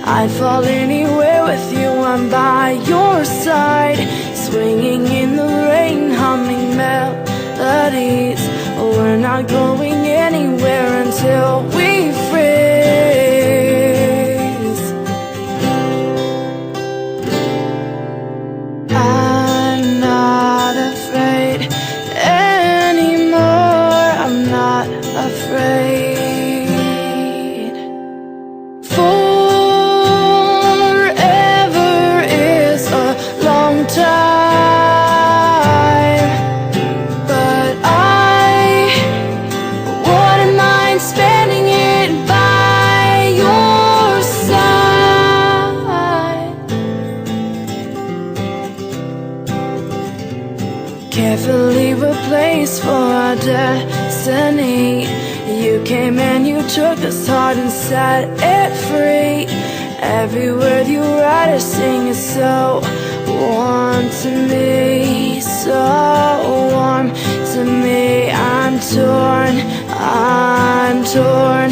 I'd fall anywhere with you, I'm by your side, swinging in the rain, humming melodies. We're not going anywhere until we freeze. I'm not afraid anymore, I'm not afraid. Forever is a long time, but I wouldn't mind spending it by your side. Carefully replaced for our destiny. You came and you took this heart and set it free. Every word you write or sing is so warm to me, so warm to me. I'm torn, I'm torn.